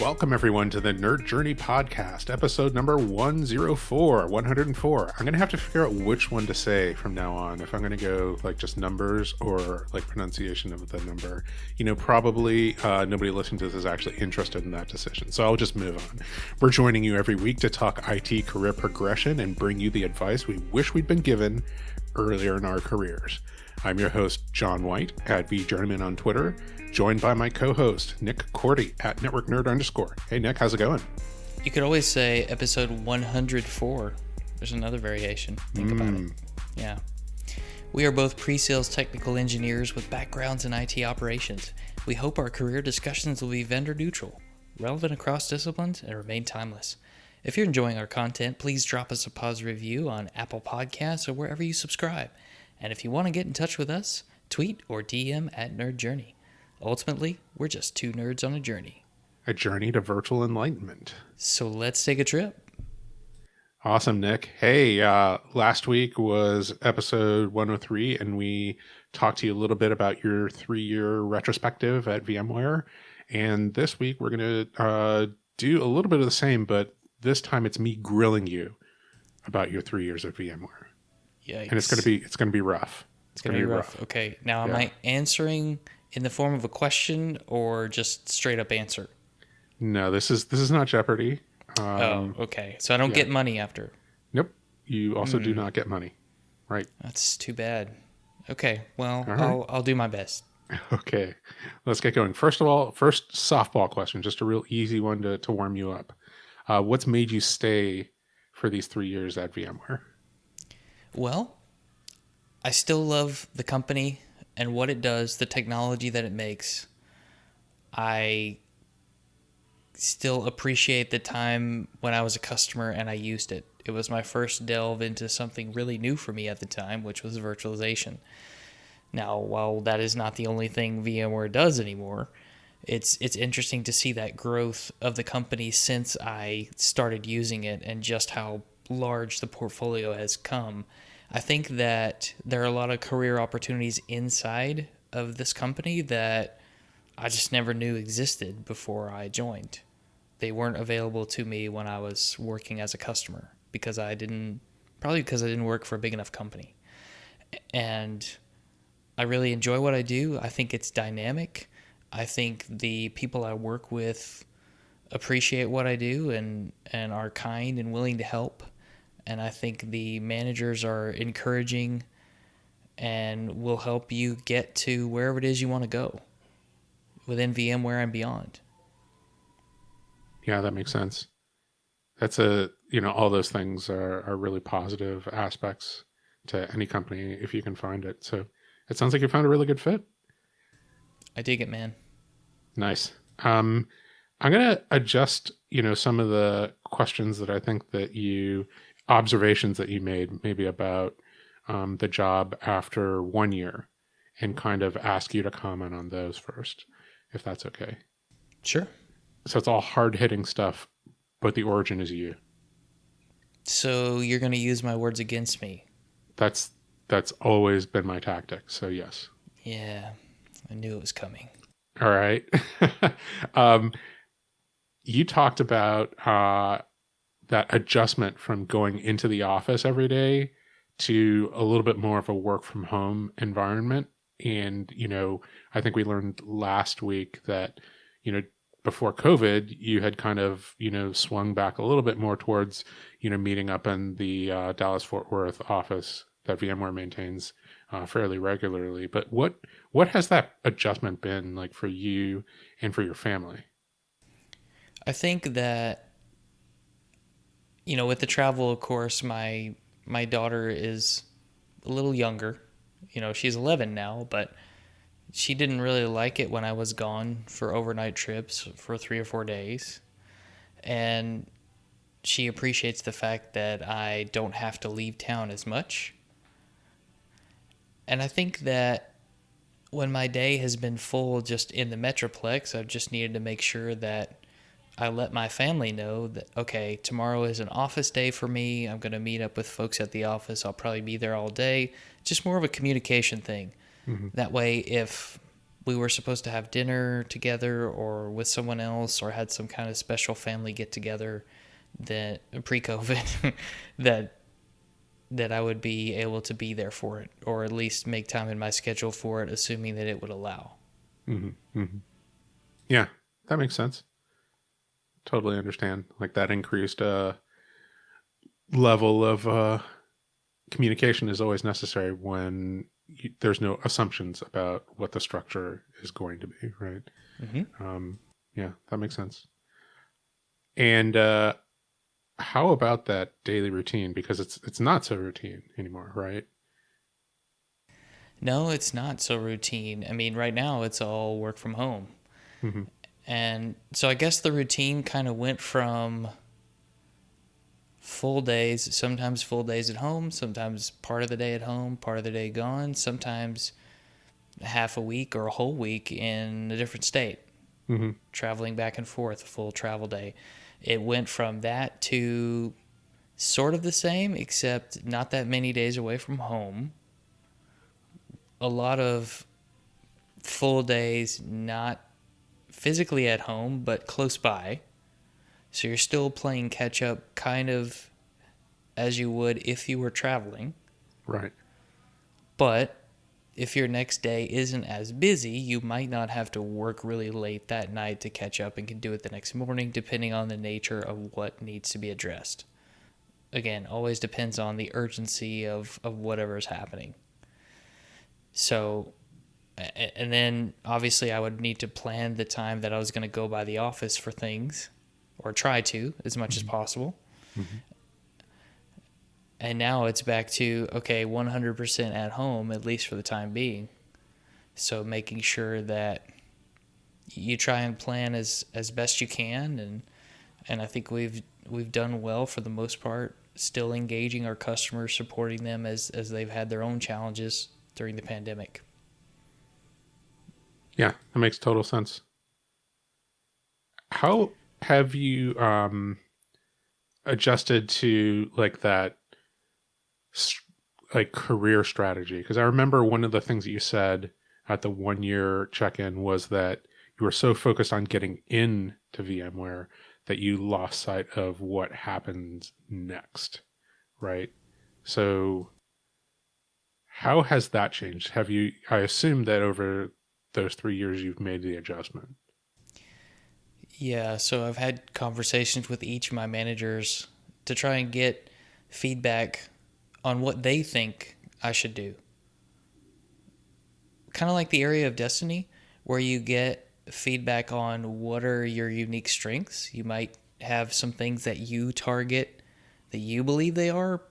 Welcome everyone to the Nerd Journey Podcast, episode number 104. I'm going to have to figure out which one to say from now on, if I'm going to go like just numbers or like pronunciation of the number. Probably nobody listening to this is actually interested in that decision, so I'll just move on. We're joining you every week to talk IT career progression and bring you the advice we wish we'd been given earlier in our careers. I'm your host, John White, at VJourneyman on Twitter, joined by my co-host, Nick Cordy, at NetworkNerd_. Hey, Nick, how's it going? You could always say episode 104. There's another variation. Think about it. Yeah. We are both pre-sales technical engineers with backgrounds in IT operations. We hope our career discussions will be vendor neutral, relevant across disciplines, and remain timeless. If you're enjoying our content, please drop us a positive review on Apple Podcasts or wherever you subscribe. And if you want to get in touch with us, tweet or DM at Nerd Journey. Ultimately, we're just two nerds on a journey. A journey to virtual enlightenment. So let's take a trip. Awesome, Nick. Hey, last week was episode 103, and we talked to you a little bit about your 3-year retrospective at VMware. And this week, we're going to do a little bit of the same, but this time it's me grilling you about your 3 years at VMware. Yikes. And it's going to be rough. It's going to be rough. Okay. Now, am I answering in the form of a question or just straight up answer? No, this is not Jeopardy. Okay. So I don't get money after. Nope. You also do not get money. Right. That's too bad. Okay. Well, right. I'll do my best. Okay. Let's get going. First of all, first softball question, just a real easy one to warm you up. What's made you stay for these 3 years at VMware? Well, I still love the company and what it does, the technology that it makes. I still appreciate the time when I was a customer and I used it. It was my first delve into something really new for me at the time, which was virtualization. Now, while that is not the only thing VMware does anymore, it's interesting to see that growth of the company since I started using it and just how large the portfolio has come. I think that there are a lot of career opportunities inside of this company that I just never knew existed before I joined. They weren't available to me when I was working as a customer because I didn't work for a big enough company. And I really enjoy what I do. I think it's dynamic. I think the people I work with appreciate what I do and are kind and willing to help. And I think the managers are encouraging and will help you get to wherever it is you want to go within VMware and beyond. Yeah, that makes sense. That's all those things are really positive aspects to any company if you can find it. So it sounds like you found a really good fit. I dig it, man. Nice. I'm going to adjust, some of the questions that I think that observations that you made maybe about the job after 1 year and kind of ask you to comment on those first, if that's okay. Sure. So it's all hard-hitting stuff, but the origin is you. So you're going to use my words against me. That's always been my tactic, so yes. Yeah, I knew it was coming. All right. You talked about that adjustment from going into the office every day to a little bit more of a work from home environment. And, I think we learned last week that, before COVID, you had kind of, swung back a little bit more towards, meeting up in the Dallas-Fort Worth office that VMware maintains fairly regularly. But what has that adjustment been like for you and for your family? I think that, with the travel, of course, my daughter is a little younger. She's 11 now, but she didn't really like it when I was gone for overnight trips for 3 or 4 days. And she appreciates the fact that I don't have to leave town as much. And I think that when my day has been full just in the Metroplex, I've just needed to make sure that I let my family know that, okay, tomorrow is an office day for me. I'm going to meet up with folks at the office. I'll probably be there all day. Just more of a communication thing. Mm-hmm. That way, if we were supposed to have dinner together or with someone else or had some kind of special family get together that pre-COVID that I would be able to be there for it, or at least make time in my schedule for it, assuming that it would allow. Hmm. Hmm. Yeah, that makes sense. Totally understand. Like that increased level of communication is always necessary when there's no assumptions about what the structure is going to be, right? Mm-hmm. Yeah, that makes sense. And how about that daily routine? Because it's not so routine anymore, right? No, it's not so routine. I mean, right now it's all work from home. Hmm. And so I guess the routine kind of went from full days, sometimes full days at home, sometimes part of the day at home, part of the day gone, sometimes half a week or a whole week in a different state, Hmm. traveling back and forth, a full travel day. It went from that to sort of the same, except not that many days away from home. A lot of full days, not physically at home, but close by. So you're still playing catch up kind of as you would if you were traveling. Right. But if your next day isn't as busy, you might not have to work really late that night to catch up and can do it the next morning, depending on the nature of what needs to be addressed. Again, always depends on the urgency of whatever's happening. So, and then obviously I would need to plan the time that I was going to go by the office for things, or try to as much as Hmm. possible. Hmm. And now it's back to, okay, 100% at home, at least for the time being. So making sure that you try and plan as best you can, and I think we've done well for the most part, still engaging our customers, supporting them as they've had their own challenges during the pandemic. Yeah, that makes total sense. How have you adjusted to like that s- like career strategy? Because I remember one of the things that you said at the 1 year check-in was that you were so focused on getting into VMware that you lost sight of what happens next, right? So how has that changed? Have you, I assume that over those 3 years you've made the adjustment. Yeah, so I've had conversations with each of my managers to try and get feedback on what they think I should do. Kind of like the area of destiny, where you get feedback on what are your unique strengths. You might have some things that you target that you believe they are,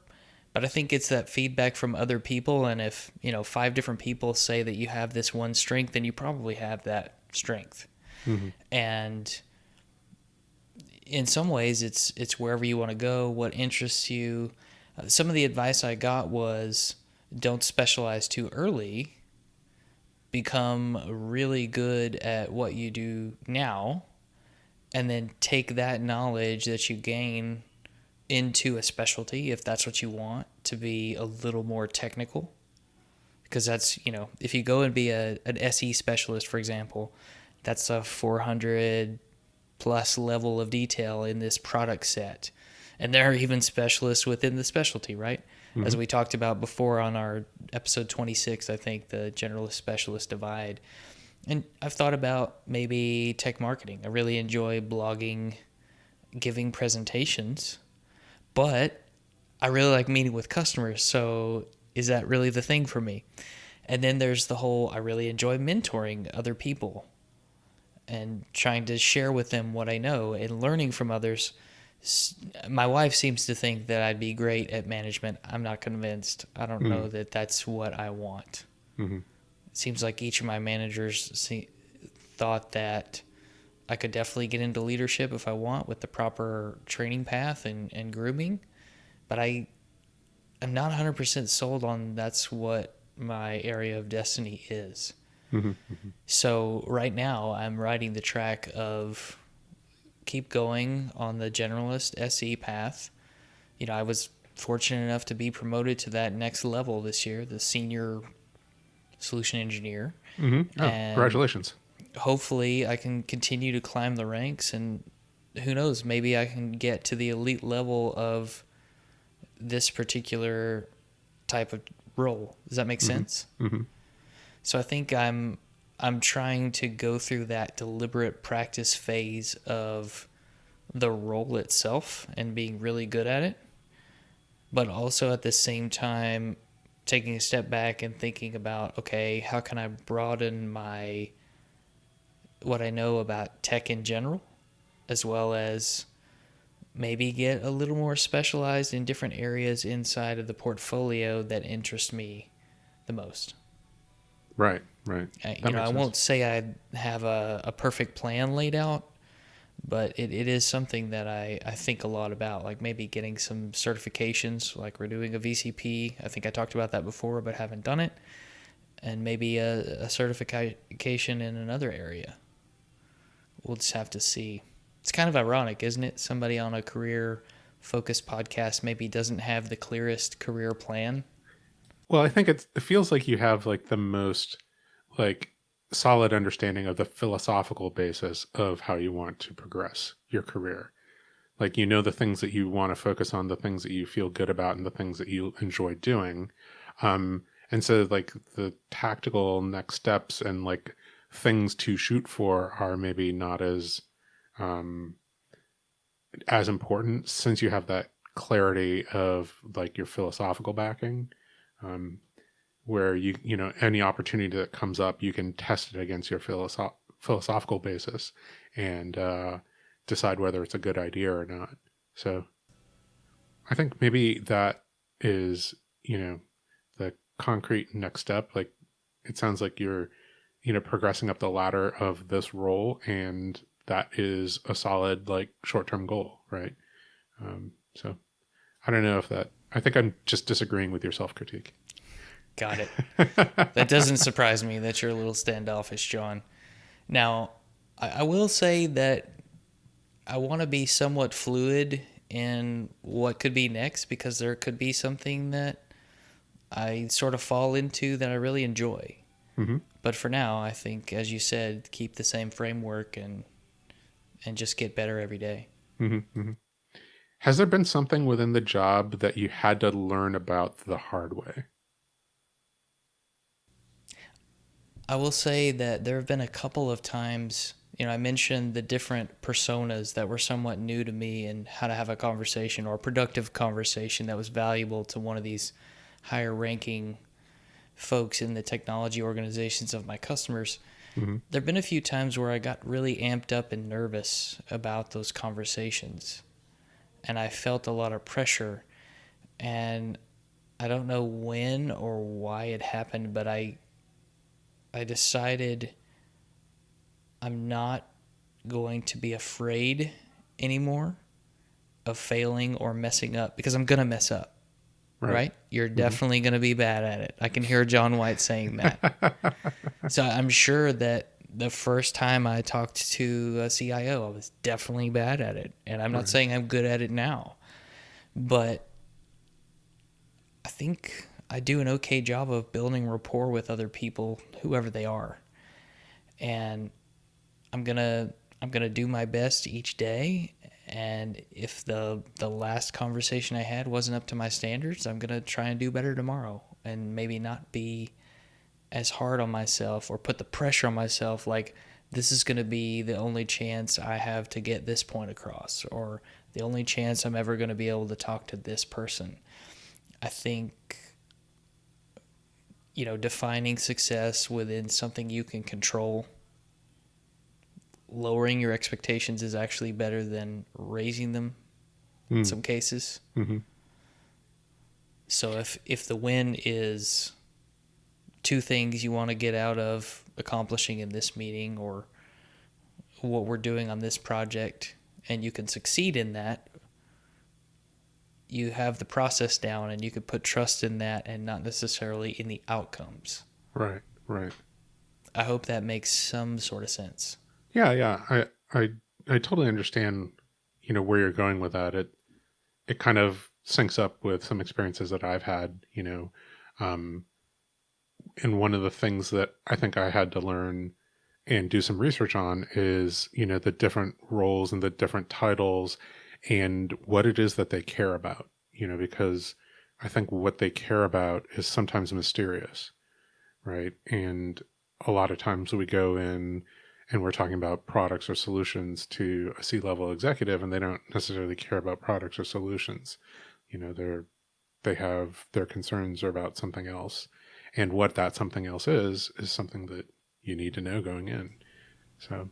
but I think it's that feedback from other people. And if, five different people say that you have this one strength, then you probably have that strength. Hmm. And in some ways, it's wherever you want to go, what interests you. Some of the advice I got was don't specialize too early. Become really good at what you do now, and then take that knowledge that you gain into a specialty if that's what you want to be a little more technical. Because that's, if you go and be an SE specialist, for example, that's a 400 plus level of detail in this product set. And there are even specialists within the specialty, right? As Hmm. we talked about before on our episode 26, I think, the generalist specialist divide. And I've thought about maybe tech marketing. I really enjoy blogging, giving presentations, but I really like meeting with customers. So is that really the thing for me? And then there's the whole, I really enjoy mentoring other people and trying to share with them what I know and learning from others. My wife seems to think that I'd be great at management. I'm not convinced. I don't Hmm. know that that's what I want. Hmm. It seems like each of my managers thought that I could definitely get into leadership if I want with the proper training path and grooming. But I'm not 100% sold on that's what my area of destiny is. Hmm. Hmm. So right now I'm riding the track of keep going on the generalist SE path. I was fortunate enough to be promoted to that next level this year, the senior solution engineer. Oh, And congratulations. hopefully I can continue to climb the ranks, and who knows, maybe I can get to the elite level of this particular type of role. Does that make Mm-hmm. sense? Mm-hmm. So I think I'm trying to go through that deliberate practice phase of the role itself and being really good at it, but also at the same time taking a step back and thinking about, okay, how can I broaden my what I know about tech in general, as well as maybe get a little more specialized in different areas inside of the portfolio that interest me the most. Right. Right. That I makes sense. won't say I have a perfect plan laid out, but it is something that I think a lot about, like maybe getting some certifications, like we're doing a VCP. I think I talked about that before, but haven't done it. And maybe a certification in another area. We'll just have to see. It's kind of ironic, isn't it? Somebody on a career focused podcast maybe doesn't have the clearest career plan. Well, I think it feels like you have like the most like solid understanding of the philosophical basis of how you want to progress your career. Like you know the things that you want to focus on, the things that you feel good about, and the things that you enjoy doing. And so like the tactical next steps and like things to shoot for are maybe not um, as important since you have that clarity of like your philosophical backing. Um, where you know any opportunity that comes up you can test it against your philosophical basis and decide whether it's a good idea or not. So I think maybe that is the concrete next step. Like it sounds like you're progressing up the ladder of this role, and that is a solid like short-term goal, right? So I don't know if that I think I'm just disagreeing with your self-critique. Got it. That doesn't surprise me that you're a little standoffish, John. Now, I will say that I want to be somewhat fluid in what could be next, because there could be something that I sort of fall into that I really enjoy. Mm-hmm. But for now, I think, as you said, keep the same framework and just get better every day. Mm-hmm. Mm-hmm. Has there been something within the job that you had to learn about the hard way? I will say that there have been a couple of times, I mentioned the different personas that were somewhat new to me, and how to have a conversation or a productive conversation that was valuable to one of these higher ranking folks in the technology organizations of my customers. Mm-hmm. There have been a few times where I got really amped up and nervous about those conversations, and I felt a lot of pressure. And I don't know when or why it happened, but I decided I'm not going to be afraid anymore of failing or messing up, because I'm going to mess up, right? You're Mm-hmm. definitely going to be bad at it. I can hear John White saying that. So I'm sure that the first time I talked to a CIO, I was definitely bad at it. And I'm not Right. saying I'm good at it now, but I think I do an okay job of building rapport with other people, whoever they are. And I'm gonna do my best each day. And if the last conversation I had wasn't up to my standards, I'm gonna try and do better tomorrow, and maybe not be as hard on myself or put the pressure on myself, like this is gonna be the only chance I have to get this point across, or the only chance I'm ever gonna be able to talk to this person. I think defining success within something you can control, lowering your expectations is actually better than raising them in Mm. some cases. Mm-hmm. So if the win is two things you want to get out of accomplishing in this meeting, or what we're doing on this project, and you can succeed in that, you have the process down, and you can put trust in that and not necessarily in the outcomes. Right. Right. I hope that makes some sort of sense. Yeah. Yeah. I totally understand. Where you're going with that. It kind of syncs up with some experiences that I've had. Um, and one of the things that I think I had to learn and do some research on is, the different roles and the different titles and what it is that they care about, because I think what they care about is sometimes mysterious, right? And a lot of times we go in and we're talking about products or solutions to a C-level executive, and they don't necessarily care about products or solutions. They have their concerns are about something else. And what that something else is something that you need to know going in. So,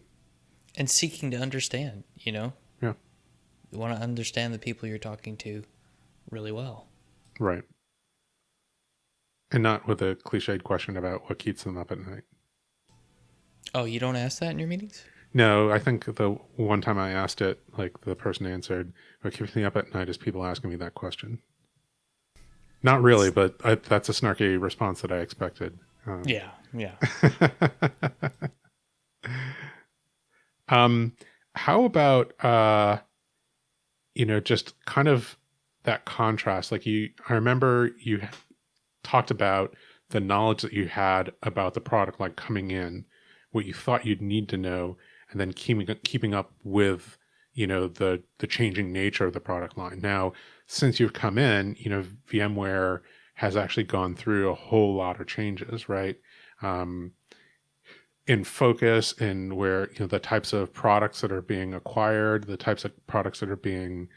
And seeking to understand, yeah, you want to understand the people you're talking to really well. right. And not with a cliched question about what keeps them up at night. Oh, you don't ask that in your meetings? No, I think the one time I asked it, like the person answered, what keeps me up at night is people asking me that question. Not really, but that's a snarky response that I expected. Yeah, yeah. um, how about, just kind of that contrast? I remember you talked about the knowledge that you had about the product, like coming in, what you thought you'd need to know, and then keeping up with, the changing nature of the product line. Now, since you've come in, VMware has actually gone through a whole lot of changes, right? Um, in focus, in where the types of products that are being acquired, the types of products that are being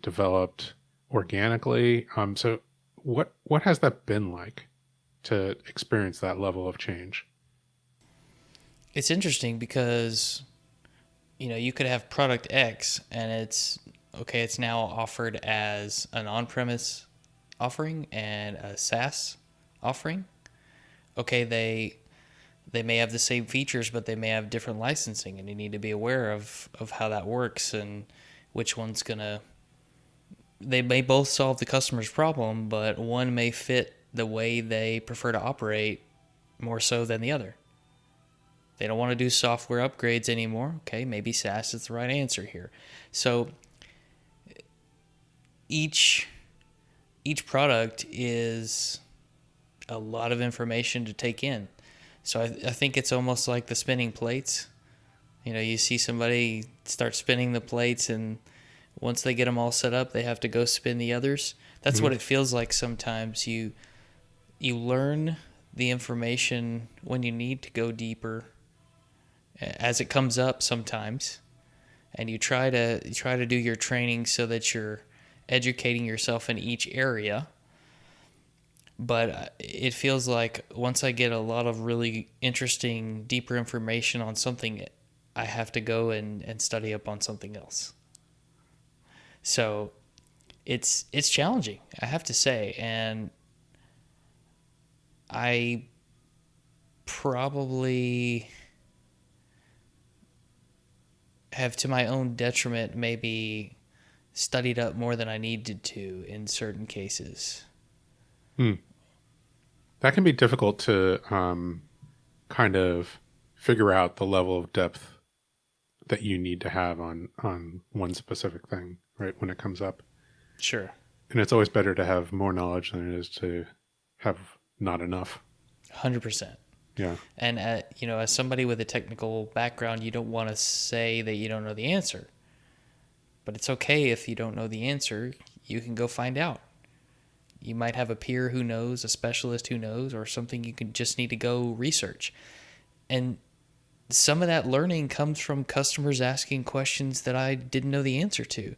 developed organically. So what has that been like to experience that level of change? It's interesting because, you could have product X and it's now offered as an on premise offering and a SaaS offering. Okay, they may have the same features, but they may have different licensing, and you need to be aware of how that works and which one's gonna. They may both solve the customer's problem, but one may fit the way they prefer to operate more so than the other. They don't want to do software upgrades anymore. Okay, maybe SaaS is the right answer here. So each each product is a lot of information to take in. So I think it's almost like the spinning plates. You see somebody start spinning the plates, and once they get them all set up, they have to go spin the others. That's Mm-hmm. what it feels like sometimes. You learn the information when you need to go deeper as it comes up sometimes, and you try to do your training so that you're educating yourself in each area. But it feels like once I get a lot of really interesting, deeper information on something, I have to go and study up on something else. So it's challenging, I have to say, and I probably have, to my own detriment, maybe studied up more than I needed to in certain cases. Hmm. That can be difficult to kind of figure out the level of depth that you need to have on one specific thing, right? When it comes up, Sure. and it's always better to have more knowledge than it is to have not enough. 100%. Yeah. And as somebody with a technical background, you don't want to say that you don't know the answer. But it's okay if you don't know the answer. You can go find out. You might have a peer who knows, a specialist who knows, or something you can just need to go research. And some of that learning comes from customers asking questions that I didn't know the answer to.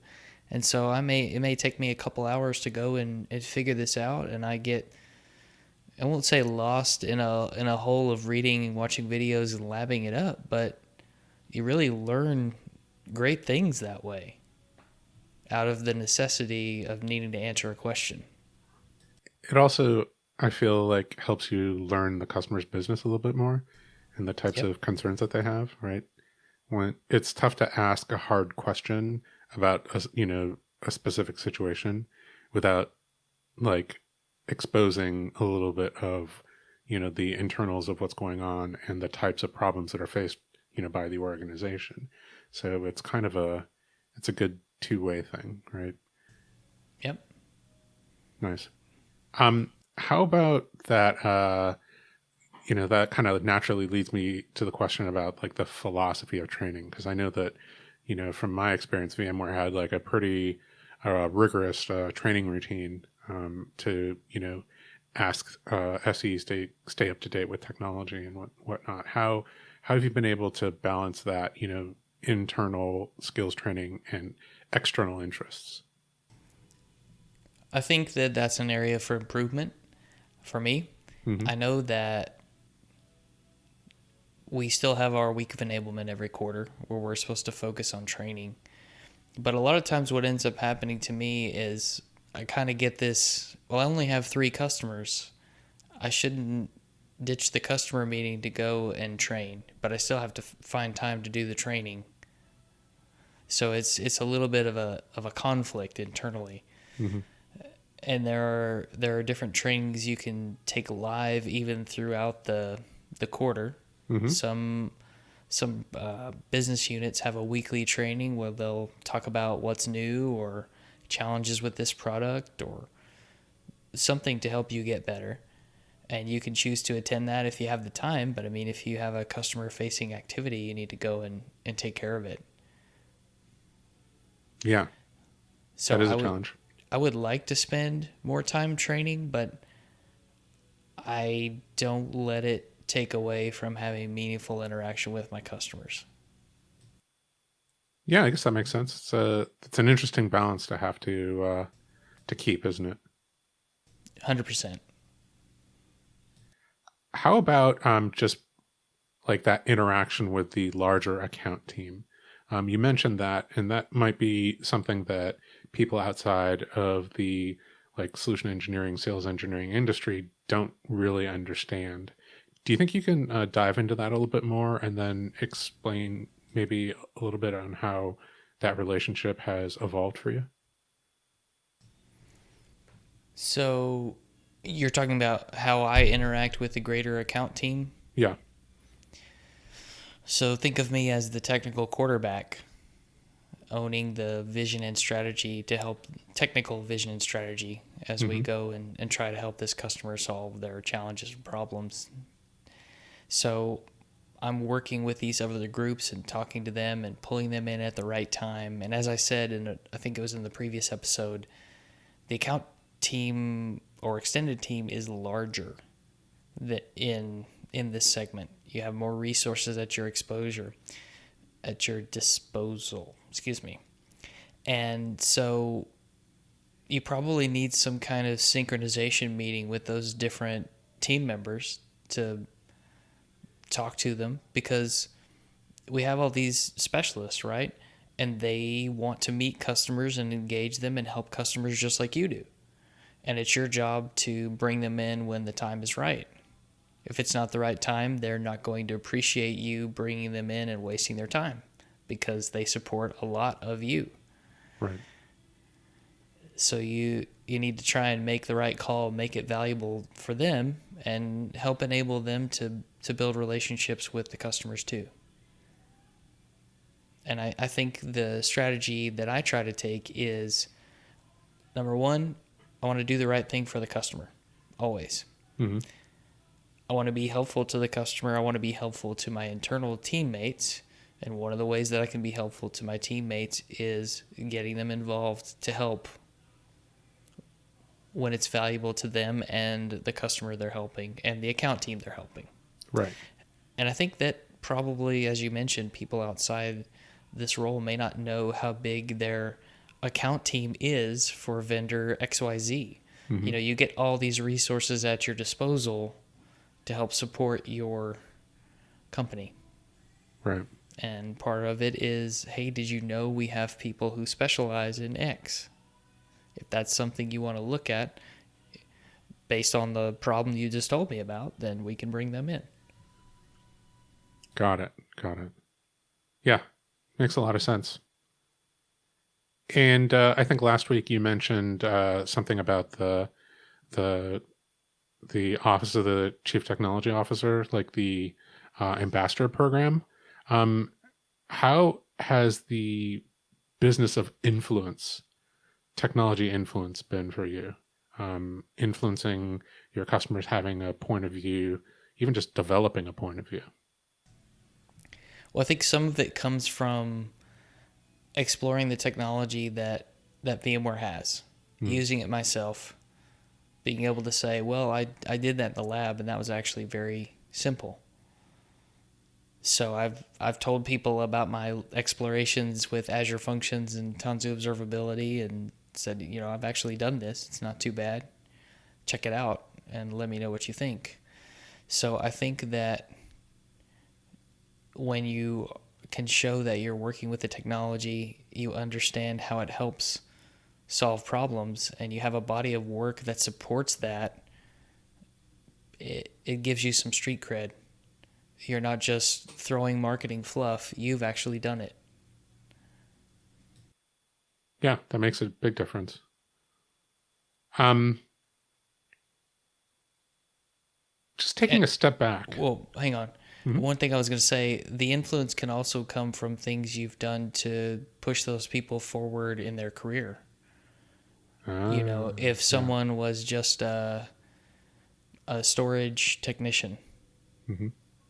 And so it may take me a couple hours to go and figure this out, and I won't say lost in a hole of reading and watching videos and labbing it up, but you really learn great things that way out of the necessity of needing to answer a question. It also, I feel like, helps you learn the customer's business a little bit more and the types Yep. of concerns that they have, right? When it's tough to ask a hard question about a specific situation without like exposing a little bit of the internals of what's going on and the types of problems that are faced by the organization. So it's a good two-way thing, right? Yep. Nice. How about that? that kind of naturally leads me to the question about like the philosophy of training, because I know that, from my experience, VMware had like a pretty rigorous training routine to, ask SEs to stay up to date with technology and whatnot. How have you been able to balance that, internal skills training and external interests? I think that that's an area for improvement for me. Hmm. I know that we still have our week of enablement every quarter where we're supposed to focus on training. But a lot of times, what ends up happening to me is I kind of get this, well, I only have 3 customers. I shouldn't ditch the customer meeting to go and train, but I still have to find time to do the training. So it's a little bit of a conflict internally. Hmm. And there are different trainings you can take live even throughout the quarter. Hmm. Some business units have a weekly training where they'll talk about what's new or challenges with this product or something to help you get better. And you can choose to attend that if you have the time. But I mean, if you have a customer facing activity, you need to go and take care of it. Yeah, So that is a challenge. I would like to spend more time training, but I don't let it take away from having meaningful interaction with my customers. Yeah, I guess that makes sense. It's an interesting balance to keep, isn't it? 100%. How about just like that interaction with the larger account team? You mentioned that, and that might be something that people outside of the like solution engineering, sales engineering industry don't really understand. Do you think you can dive into that a little bit more and then explain maybe a little bit on how that relationship has evolved for you? So you're talking about how I interact with the greater account team. Yeah. So think of me as the technical quarterback owning the vision and strategy to help technical vision and strategy as we Hmm. go and try to help this customer solve their challenges and problems. So I'm working with these other groups and talking to them and pulling them in at the right time. And as I said, I think it was in the previous episode, the account team or extended team is larger that in this segment. You have more resources at your disposal. Excuse me. And so you probably need some kind of synchronization meeting with those different team members to talk to them because we have all these specialists, right? And they want to meet customers and engage them and help customers just like you do. And it's your job to bring them in when the time is right. If it's not the right time, they're not going to appreciate you bringing them in and wasting their time because they support a lot of you. Right. So you need to try and make the right call, make it valuable for them, and help enable them to build relationships with the customers too. And I think the strategy that I try to take is, number one, I want to do the right thing for the customer, always. Hmm. I want to be helpful to the customer. I want to be helpful to my internal teammates. And one of the ways that I can be helpful to my teammates is getting them involved to help when it's valuable to them and the customer they're helping and the account team they're helping. Right. And I think that probably, as you mentioned, people outside this role may not know how big their account team is for vendor XYZ. Hmm. You get all these resources at your disposal to help support your company. Right. And part of it is, hey, did you know we have people who specialize in X? If that's something you want to look at based on the problem you just told me about, then we can bring them in. Got it. Got it. Yeah, makes a lot of sense. And I think last week you mentioned something about the the Office of the Chief Technology Officer, like the ambassador program. Um, how has the business of influence, technology influence, been for you? Influencing your customers having a point of view, even just developing a point of view? Well, I think some of it comes from exploring the technology that VMware has, Mm. using it myself, being able to say, well, I did that in the lab and that was actually very simple. So I've told people about my explorations with Azure Functions and Tanzu Observability and said, I've actually done this. It's not too bad. Check it out and let me know what you think. So I think that when you can show that you're working with the technology, you understand how it helps solve problems, and you have a body of work that supports that, it gives you some street cred. You're not just throwing marketing fluff, you've actually done it. Yeah, that makes a big difference. Um, just taking And, a step back. well, hang on. Mhm. One thing I was going to say, the influence can also come from things you've done to push those people forward in their career. If Yeah. someone was just a storage technician, Hmm.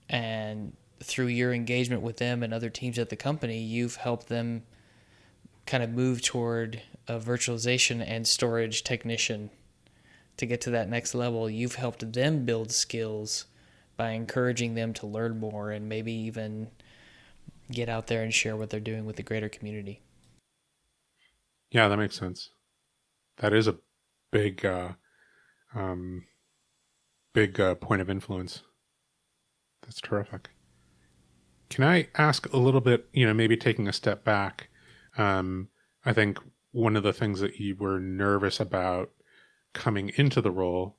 and through your engagement with them and other teams at the company, you've helped them kind of move toward a virtualization and storage technician to get to that next level. You've helped them build skills by encouraging them to learn more and maybe even get out there and share what they're doing with the greater community. Yeah, that makes sense. That is a big, um, big point of influence. That's terrific. Can I ask a little bit, maybe taking a step back? Um, I think one of the things that you were nervous about coming into the role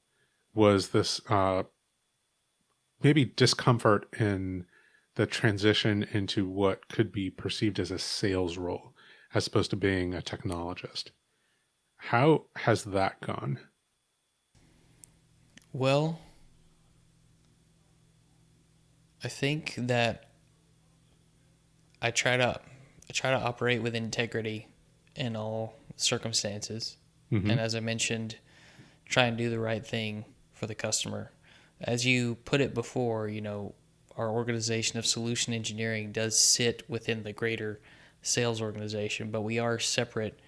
was this maybe discomfort in the transition into what could be perceived as a sales role as opposed to being a technologist. How has that gone? Well, I think that I try to operate with integrity in all circumstances. Hmm. And as I mentioned, try and do the right thing for the customer. As you put it before, our organization of solution engineering does sit within the greater sales organization, but we are separate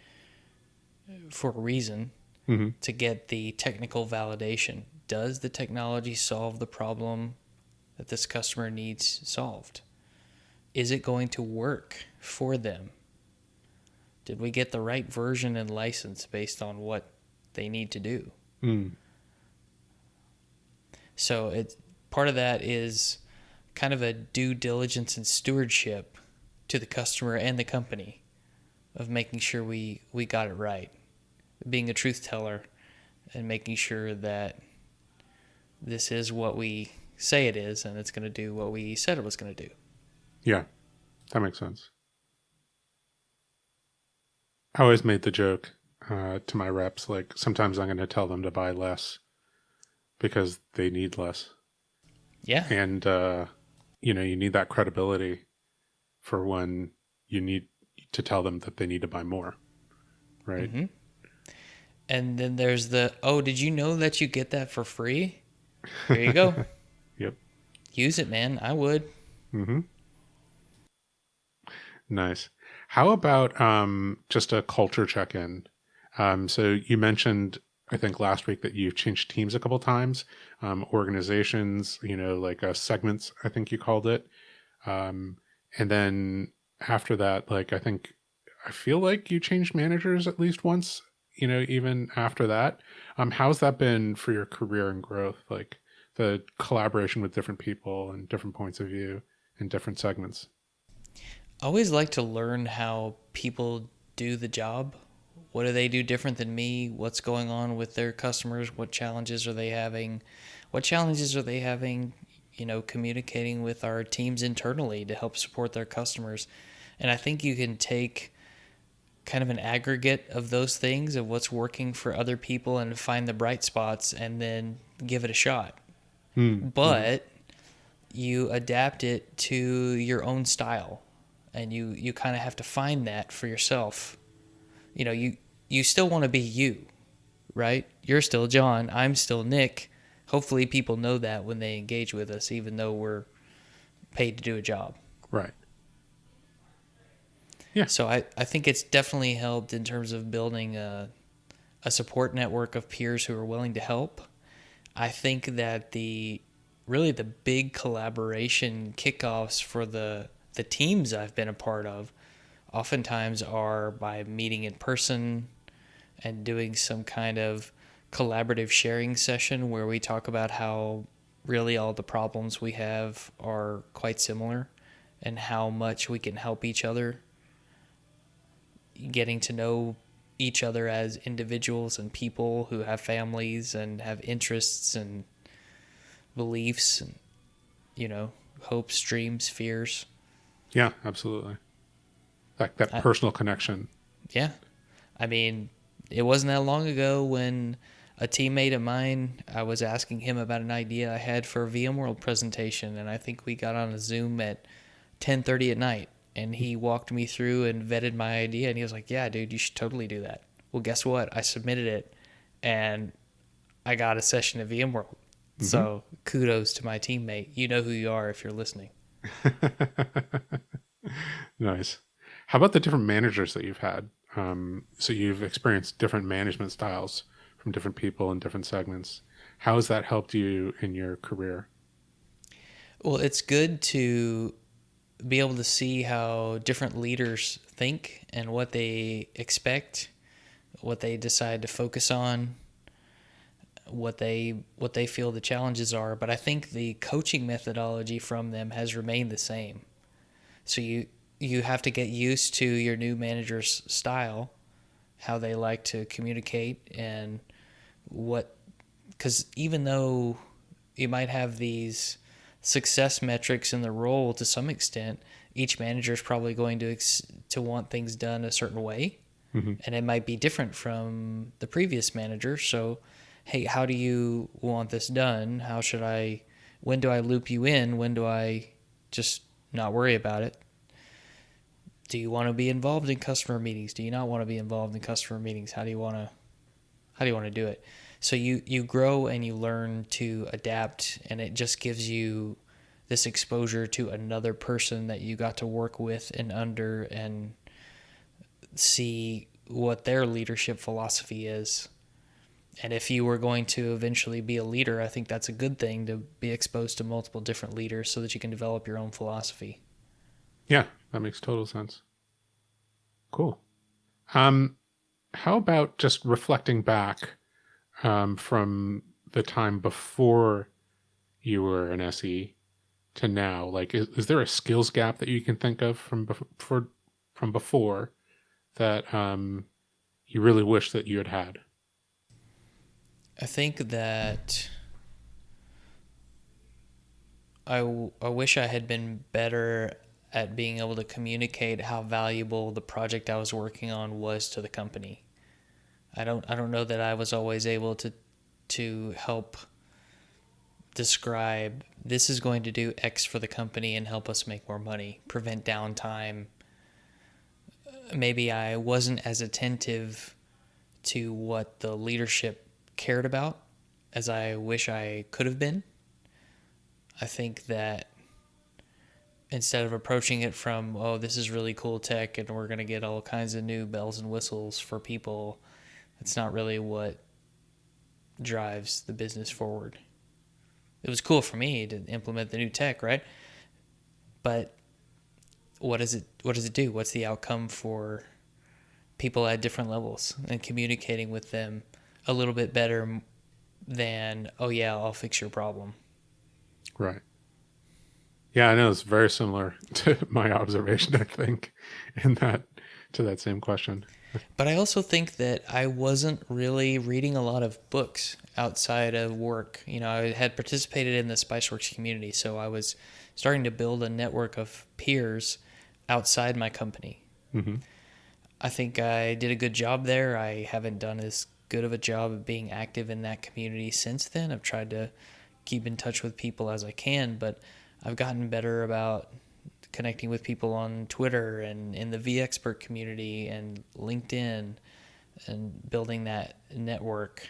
for a reason, Hmm. to get the technical validation. Does the technology solve the problem that this customer needs solved? Is it going to work for them? Did we get the right version and license based on what they need to do? Mm. So part of that is kind of a due diligence and stewardship to the customer and the company of making sure we got it right, being a truth teller and making sure that this is what we say it is and it's going to do what we said it was going to do. Yeah, that makes sense. I always made the joke to my reps, like sometimes I'm going to tell them to buy less because they need less. Yeah. And, you need that credibility for when you need to tell them that they need to buy more, right? Mm-hmm. And then there's oh, did you know that you get that for free? Here you go. Yep. Use it, man. I would. Hmm. Nice. How about just a culture check-in? So you mentioned, I think last week that you've changed teams a couple times, organizations, like segments, I think you called it. Um, and then after that, like I feel like you changed managers at least once, even after that. How's that been for your career and growth? Like the collaboration with different people and different points of view in different segments. I always like to learn how people do the job. What do they do different than me? What's going on with their customers? What challenges are they having? What challenges are they having, communicating with our teams internally to help support their customers? And I think you can take kind of an aggregate of those things of what's working for other people and find the bright spots and then give it a shot. Mm-hmm. But you adapt it to your own style and you kind of have to find that for yourself. You still want to be you, right? You're still John, I'm still Nick, hopefully people know that when they engage with us, even though we're paid to do a job. Right. Yeah. So I think it's definitely helped in terms of building a support network of peers who are willing to help. I think that the big collaboration kickoffs for the teams I've been a part of oftentimes are by meeting in person and doing some kind of collaborative sharing session where we talk about how really all the problems we have are quite similar and how much we can help each other, getting to know each other as individuals and people who have families and have interests and beliefs and, hopes, dreams, fears. Yeah, absolutely. Like that personal connection. Yeah. I mean, it wasn't that long ago when a teammate of mine, I was asking him about an idea I had for a VMworld presentation, and I think we got on a Zoom at 10:30 at night, and he walked me through and vetted my idea, and he was like, "Yeah, dude, you should totally do that." Well, guess what? I submitted it, and I got a session at VMworld. Mm-hmm. So kudos to my teammate. You know who you are if you're listening. Nice. How about the different managers that you've had? So you've experienced different management styles from different people in different segments. How has that helped you in your career? Well, it's good to be able to see how different leaders think and what they expect, what they decide to focus on, what they feel the challenges are. But I think the coaching methodology from them has remained the same. So you have to get used to your new manager's style, how they like to communicate, and because even though you might have these success metrics in the role to some extent, each manager is probably going to want things done a certain way, mm-hmm. and it might be different from the previous manager. So, hey, how do you want this done? When do I loop you in? When do I just not worry about it? Do you want to be involved in customer meetings? Do you not want to be involved in customer meetings? How do you want to do it? So you grow and you learn to adapt, and it just gives you this exposure to another person that you got to work with and under and see what their leadership philosophy is. And if you were going to eventually be a leader, I think that's a good thing, to be exposed to multiple different leaders so that you can develop your own philosophy. Yeah, that makes total sense. Cool. How about just reflecting back from the time before you were an SE to now? Like, is there a skills gap that you can think of from before that you really wish that you had had? I think that I wish I had been better at being able to communicate how valuable the project I was working on was to the company. I don't know that I was always able to help describe, this is going to do X for the company and help us make more money, prevent downtime. Maybe I wasn't as attentive to what the leadership cared about as I wish I could have been. I think that instead of approaching it from, oh, this is really cool tech and we're going to get all kinds of new bells and whistles for people, it's not really what drives the business forward. It was cool for me to implement the new tech, right? But what does it do? What's the outcome for people at different levels, and communicating with them a little bit better than, oh yeah, I'll fix your problem. Right. Yeah, I know it's very similar to my observation, I think, to that same question. But I also think that I wasn't really reading a lot of books outside of work. I had participated in the Spiceworks community, so I was starting to build a network of peers outside my company. Mm-hmm. I think I did a good job there. I haven't done as good of a job of being active in that community since then. I've tried to keep in touch with people as I can, but I've gotten better about connecting with people on Twitter and in the vExpert community and LinkedIn and building that network.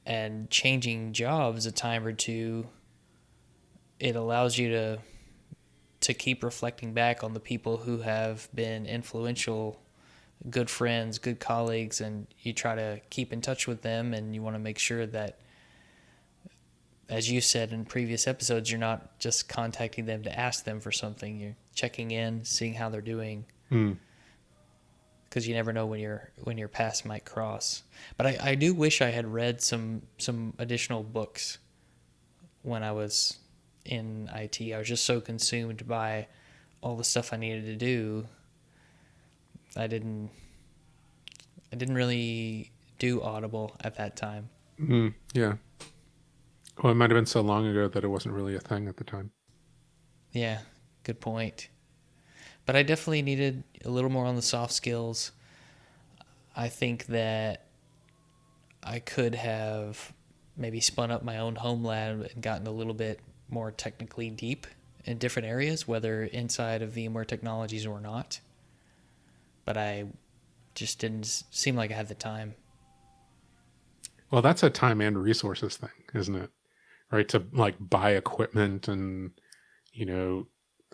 and changing jobs a time or two, it allows you to keep reflecting back on the people who have been influential, good friends, good colleagues, and you try to keep in touch with them, and you want to make sure that, as you said in previous episodes, you're not just contacting them to ask them for something. You're checking in, seeing how they're doing, Hmm. because you never know when your paths might cross. But I do wish I had read some additional books when I was in IT. I was just so consumed by all the stuff I needed to do. I didn't really do Audible at that time. Hmm. Yeah. Well, it might have been so long ago that it wasn't really a thing at the time. Yeah, good point. But I definitely needed a little more on the soft skills. I think that I could have maybe spun up my own home lab and gotten a little bit more technically deep in different areas, whether inside of VMware technologies or not. But I just didn't seem like I had the time. Well, that's a time and resources thing, isn't it? Right? To like buy equipment and, you know,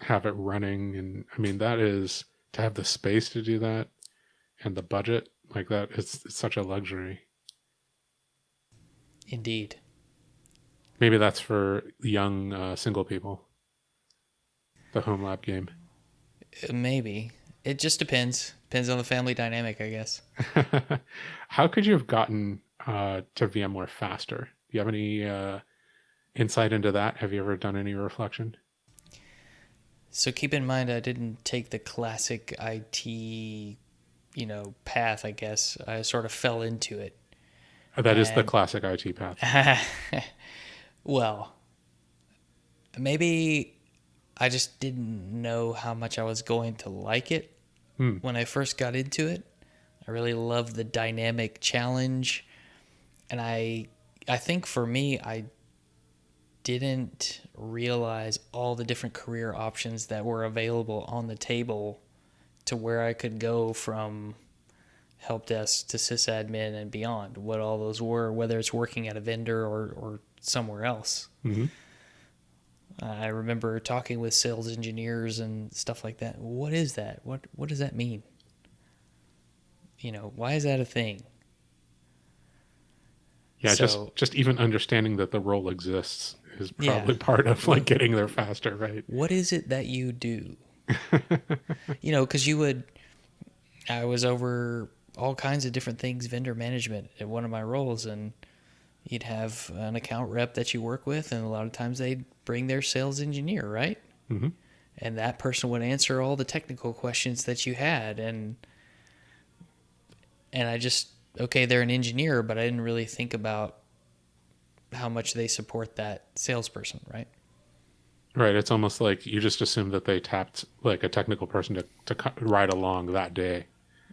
have it running. And I mean, that is to have the space to do that and the budget like that. It's such a luxury. Indeed. Maybe that's for young single people, the home lab game. Maybe. It just depends. Depends on the family dynamic, I guess. How could you have gotten to VMware faster? Do you have any insight into that? Have you ever done any reflection? So keep in mind, I didn't take the classic IT, path, I guess. I sort of fell into it. That is the And, classic IT path. well, maybe I just didn't know how much I was going to like it Hmm. when I first got into it. I really loved the dynamic challenge. And I think for me, I didn't realize all the different career options that were available on the table to where I could go from help desk to sysadmin and beyond, what all those were, whether it's working at a vendor or somewhere else. Mm-hmm. I remember talking with sales engineers and stuff like that. What is that? What does that mean? Why is that a thing? Yeah, So, just even understanding that the role exists is yeah. probably part of like What getting there faster, right? what is it that you do? Because I was over all kinds of different things, vendor management at one of my roles, and you'd have an account rep that you work with, and a lot of times they'd bring their sales engineer, right? Mm-hmm. And that person would answer all the technical questions that you had, and I just, okay, they're an engineer, but I didn't really think about how much they support that salesperson, right? Right. It's almost like you just assume that they tapped like a technical person to ride along that day,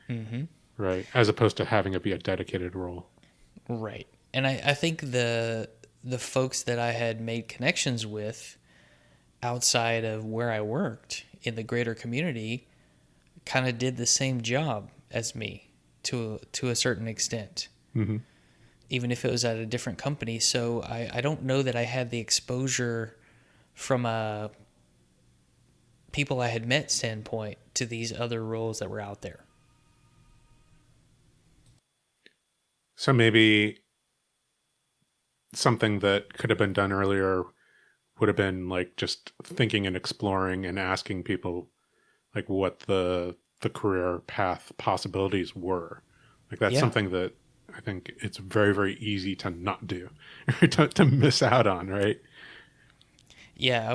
Mm-hmm. right? As opposed to having it be a dedicated role. Right. And I think the folks that I had made connections with outside of where I worked in the greater community kind of did the same job as me to a certain extent, Mm-hmm. even if it was at a different company. So I don't know that I had the exposure from a people I had met standpoint to these other roles that were out there. So maybe something that could have been done earlier would have been like just thinking and exploring and asking people like what the career path possibilities were. Like that's Yeah. something that I think it's very, very easy to not do, to miss out on, right? Yeah,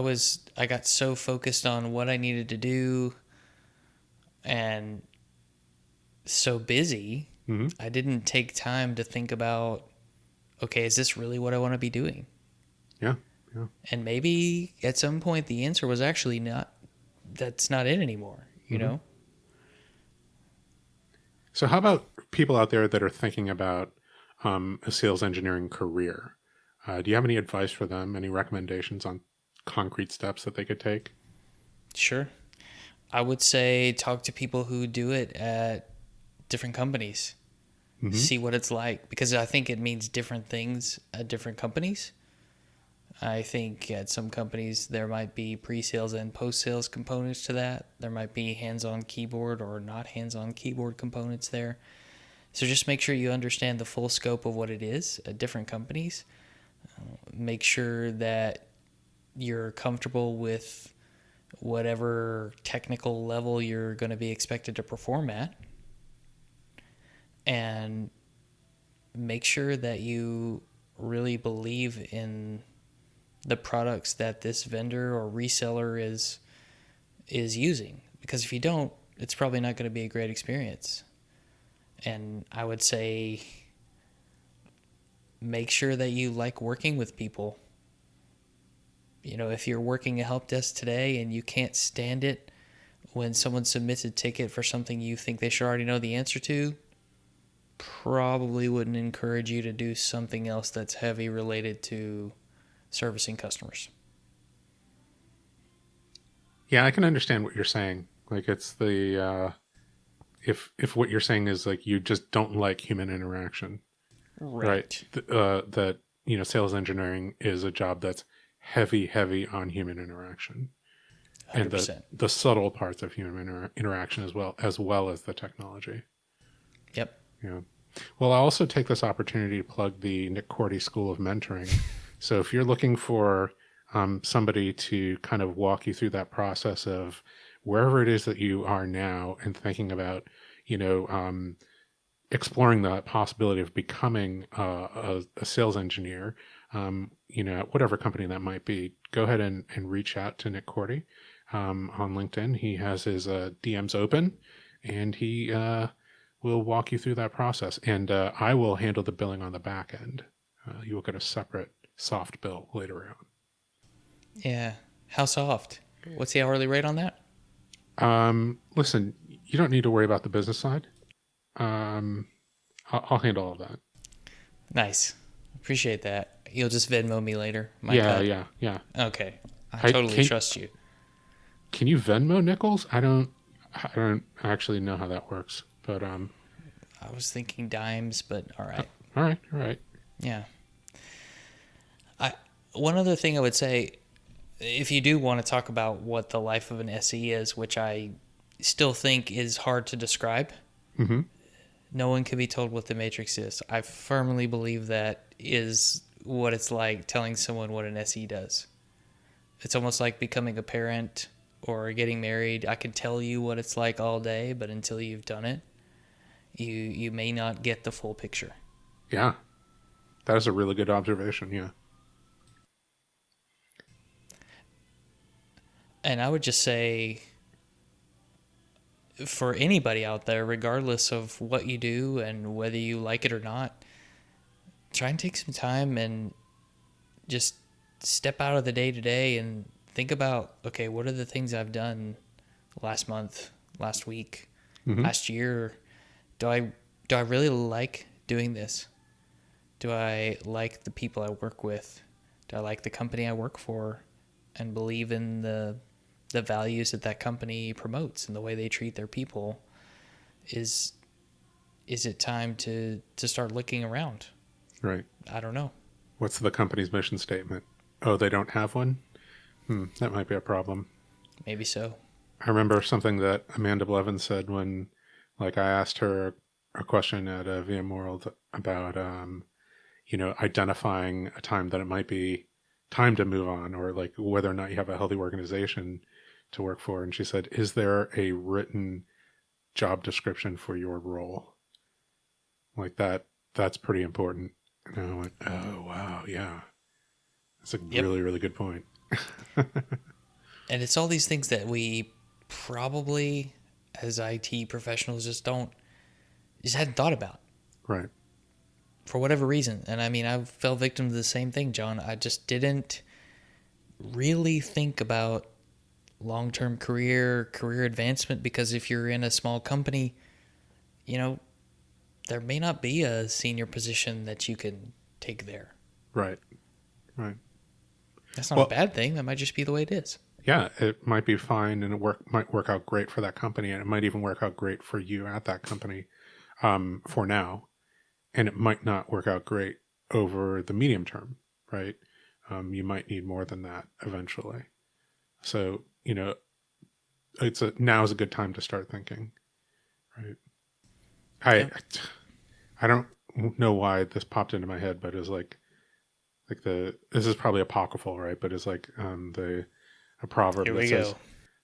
I got so focused on what I needed to do and so busy, Mm-hmm. I didn't take time to think about, okay, is this really what I want to be doing? Yeah. Yeah. And maybe at some point the answer was actually not, that's not it anymore, you Mm-hmm. know? So how about people out there that are thinking about a sales engineering career? Do you have any advice for them? Any recommendations on concrete steps that they could take? Sure. I would say talk to people who do it at different companies. Mm-hmm. see what it's like, because I think it means different things at different companies. I think at some companies there might be pre-sales and post-sales components to that. There might be hands-on keyboard or not hands-on keyboard components there. So just make sure you understand the full scope of what it is at different companies. Make sure that you're comfortable with whatever technical level you're going to be expected to perform at. And make sure that you really believe in the products that this vendor or reseller is using, because if you don't, it's probably not going to be a great experience. And I would say make sure that you like working with people. If you're working a help desk today and you can't stand it when someone submits a ticket for something you think they should already know the answer to, probably wouldn't encourage you to do something else that's heavy related to servicing customers. Yeah, I can understand what you're saying. Like it's the if what you're saying is like you just don't like human interaction, right? Right. That sales engineering is a job that's heavy on human interaction and 100%. the subtle parts of human interaction as well as the technology. Yep. Yeah. Well, I'll also take this opportunity to plug the Nick Cordy School of Mentoring. So if you're looking for somebody to kind of walk you through that process of wherever it is that you are now and thinking about, exploring the possibility of becoming a sales engineer, at whatever company that might be, go ahead and reach out to Nick Cordy on LinkedIn. He has his DMs open, and he will walk you through that process. And I will handle the billing on the back end. You will get a separate soft bill later on. Yeah. How soft? What's the hourly rate on that? Listen, you don't need to worry about the business side. I'll handle all of that. Nice. Appreciate that. You'll just Venmo me later. My Yeah, cut. yeah. Okay. I I totally trust you. Can you Venmo nickels? I don't actually know how that works, but I was thinking dimes, but all right. all right. Yeah. One other thing I would say, if you do want to talk about what the life of an SE is, which I still think is hard to describe, Mm-hmm. no one can be told what the Matrix is. I firmly believe that is what it's like telling someone what an SE does. It's almost like becoming a parent or getting married. I can tell you what it's like all day, but until you've done it, you may not get the full picture. Yeah, that is a really good observation. Yeah. And I would just say, for anybody out there, regardless of what you do and whether you like it or not, try and take some time and just step out of the day to day and think about, okay, what are the things I've done last month, last week, Mm-hmm. last year? Do I really like doing this? Do I like the people I work with? Do I like the company I work for and believe in the values that company promotes and the way they treat their people? Is it time to start looking around? Right. I don't know. What's the company's mission statement? Oh, they don't have one? That might be a problem. Maybe so. I remember something that Amanda Blevins said when, like, I asked her a question at VMworld about, identifying a time that it might be time to move on, or like whether or not you have a healthy organization to work for. And she said, "Is there a written job description for your role?" Like that's pretty important. And I went, "Oh wow, yeah, that's a Yep. really really good point." And it's all these things that we probably, as IT professionals, just hadn't thought about Right. for whatever reason. And I mean, I fell victim to the same thing, John. I just didn't really think about long-term career advancement, because if you're in a small company, there may not be a senior position that you can take there. Right. Right. That's not a bad thing. That might just be the way it is. Yeah, it might be fine, and might work out great for that company, and it might even work out great for you at that company for now. and it might not work out great over the medium term, right? You might need more than that eventually. So, now is a good time to start thinking, right? Yep. I don't know why this popped into my head, but it's like this is probably apocryphal, right? But it's like a proverb Here that we says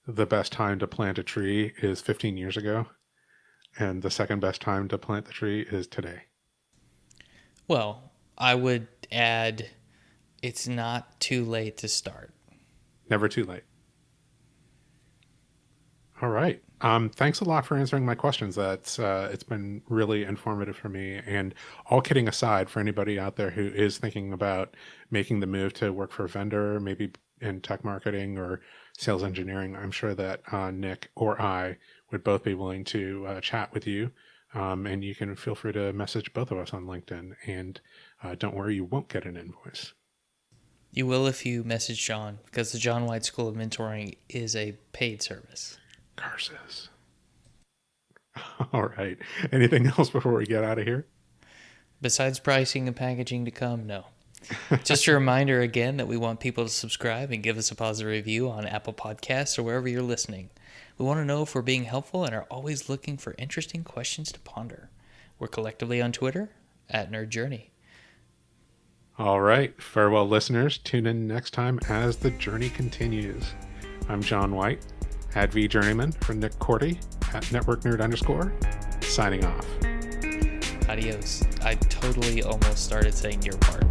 go. the best time to plant a tree is 15 years ago, and the second best time to plant the tree is today. Well, I would add it's not too late to start. Never too late. All right. Thanks a lot for answering my questions. That's it's been really informative for me. And all kidding aside, for anybody out there who is thinking about making the move to work for a vendor, maybe in tech marketing or sales engineering, I'm sure that Nick or I would both be willing to chat with you. And you can feel free to message both of us on LinkedIn. And don't worry, you won't get an invoice. You will if you message John, because the John White School of Mentoring is a paid service. Curses. All right. Anything else before we get out of here? Besides pricing and packaging to come, no. Just a reminder again that we want people to subscribe and give us a positive review on Apple Podcasts or wherever you're listening. We want to know if we're being helpful and are always looking for interesting questions to ponder. We're collectively on Twitter at Nerd Journey. All right. Farewell, listeners. Tune in next time as the journey continues. I'm John White, at VJourneyman, for Nick Cordy, at NetworkNerd_, signing off. Adios. I totally almost started saying your part.